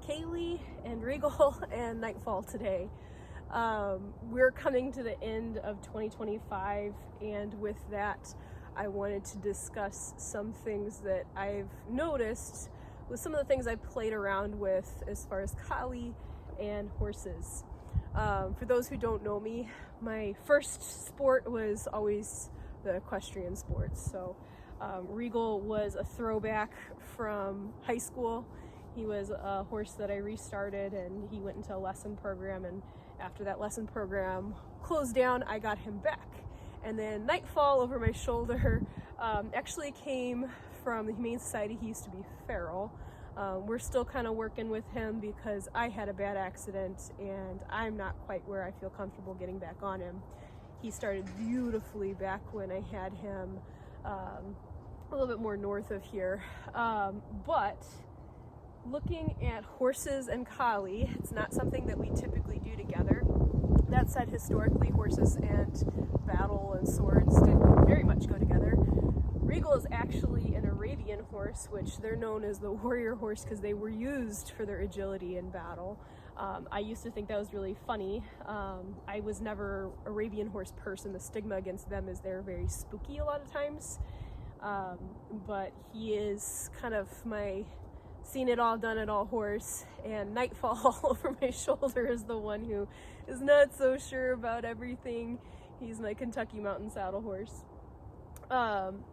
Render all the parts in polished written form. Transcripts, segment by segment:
Kaylee and Regal and Nightfall today. We're coming to the end of 2025, and with that I wanted to discuss some things that I've noticed with some of the things I've played around with as far as collie and horses. For those who don't know me, my first sport was always the equestrian sports. So Regal was a throwback from high school. He was a horse that I restarted, and he went into a lesson program, and after that lesson program closed down, I got him back. And then Nightfall over my shoulder actually came from the Humane Society. He used to be feral. We're still kind of working with him because I had a bad accident and I'm not quite where I feel comfortable getting back on him. He started beautifully back when I had him a little bit more north of here. But looking at horses and collie, it's not something that we typically do together. That said, historically, horses and battle and swords did very much go together. Regal is actually an Arabian horse, which they're known as the warrior horse because they were used for their agility in battle. I used to think that was really funny. I was never an Arabian horse person. The stigma against them is they're very spooky a lot of times. But he is kind of my seen it all, done it all horse, and Nightfall over my shoulder is the one who is not so sure about everything. He's my Kentucky Mountain Saddle horse.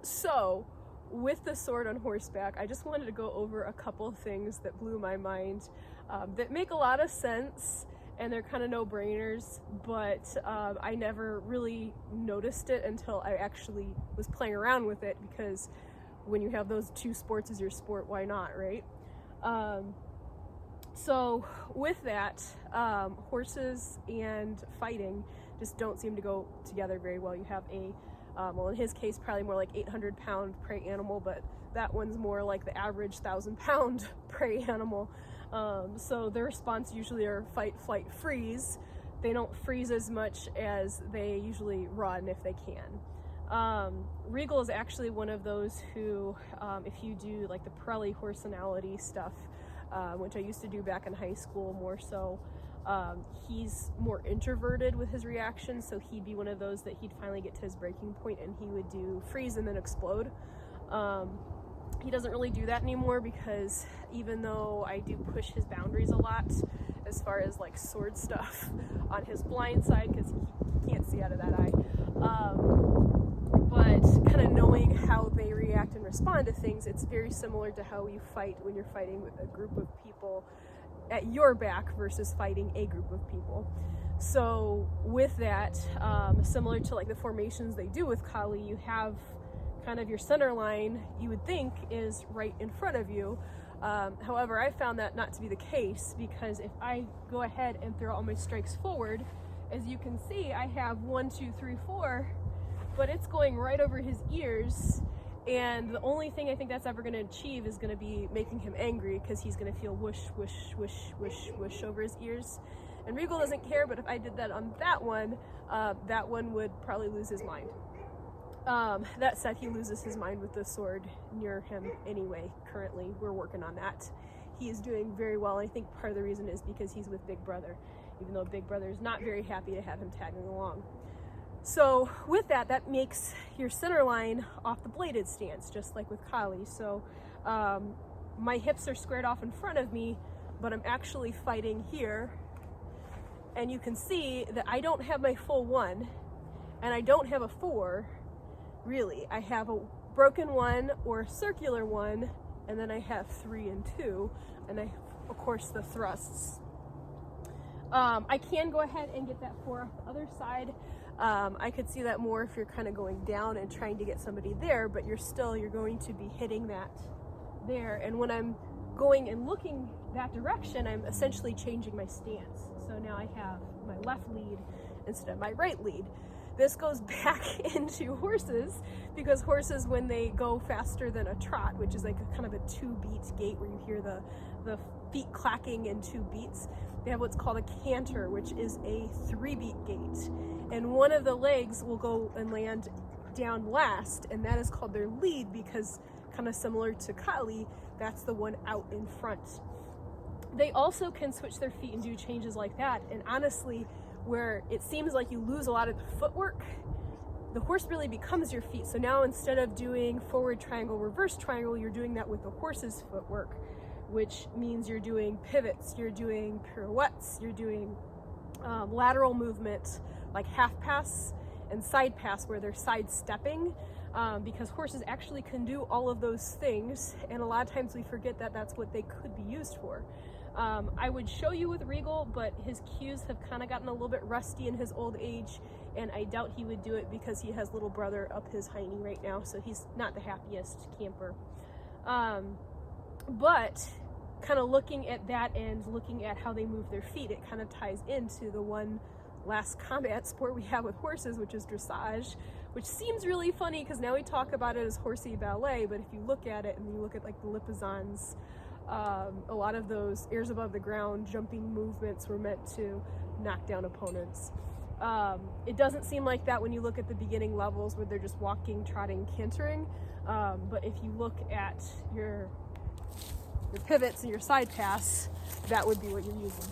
So with the sword on horseback, I just wanted to go over a couple of things that blew my mind, that make a lot of sense, and they're kind of no-brainers, but I never really noticed it until I actually was playing around with it, because when you have those two sports as your sport, why not, right? So with that, horses and fighting just don't seem to go together very well. You have a well, in his case, probably more like 800-pound prey animal, but that one's more like the average 1,000-pound prey animal. So their response usually are fight, flight, freeze. They don't freeze as much as they usually run if they can. Regal is actually one of those who, if you do like the Pirelli horsenality stuff, which I used to do back in high school more so, he's more introverted with his reactions, so he'd be one of those that he'd finally get to his breaking point and he would do freeze and then explode. He doesn't really do that anymore because even though I do push his boundaries a lot as far as like sword stuff on his blind side, because he can't see out of that eye, but kind of knowing how they react and respond to things, it's very similar to how you fight when you're fighting with a group of people at your back versus fighting a group of people. So with that, similar to like the formations they do with collie, you have kind of your center line, you would think, is right in front of you. However, I found that not to be the case, because if I go ahead and throw all my strikes forward, as you can see, I have 1, 2, 3, 4, but it's going right over his ears. And the only thing I think that's ever going to achieve is going to be making him angry, because he's going to feel whoosh, whoosh, whoosh, whoosh, whoosh over his ears. And Regal doesn't care, but if I did that on that one would probably lose his mind. That said, he loses his mind with the sword near him anyway. Currently, we're working on that. He is doing very well, and I think part of the reason is because he's with Big Brother, even though Big Brother is not very happy to have him tagging along. So with that, that makes your center line off the bladed stance, just like with collie. So my hips are squared off in front of me, but I'm actually fighting here. And you can see that I don't have my full 1, and I don't have a 4, really. I have a broken 1 or a circular 1, and then I have 3 and 2, and I, of course, the thrusts. I can go ahead and get that 4 off the other side. I could see that more if you're kind of going down and trying to get somebody there, but you're going to be hitting that there. And when I'm going and looking that direction, I'm essentially changing my stance. So now I have my left lead instead of my right lead. This goes back into horses, because horses, when they go faster than a trot, which is like a kind of a 2-beat gait where you hear the feet clacking in 2 beats, they have what's called a canter, which is a 3-beat gait. And one of the legs will go and land down last, and that is called their lead, because kind of similar to collie, that's the one out in front. they also can switch their feet and do changes like that. And honestly, where it seems like you lose a lot of the footwork, the horse really becomes your feet. So now instead of doing forward triangle, reverse triangle, you're doing that with the horse's footwork, which means you're doing pivots, you're doing pirouettes, you're doing lateral movement like half pass and side pass where they're sidestepping, because horses actually can do all of those things, and a lot of times we forget that that's what they could be used for. I would show you with Regal, but his cues have kind of gotten a little bit rusty in his old age, and I doubt he would do it because he has little brother up his hiney right now, so he's not the happiest camper. But kind of looking at that and looking at how they move their feet, it kind of ties into the one last combat sport we have with horses, which is dressage, which seems really funny because now we talk about it as horsey ballet, but if you look at it and you look at like the Lipizzans, a lot of those airs above the ground jumping movements were meant to knock down opponents. It doesn't seem like that when you look at the beginning levels where they're just walking, trotting, cantering, but if you look at your pivots and your side pass, that would be what you're using.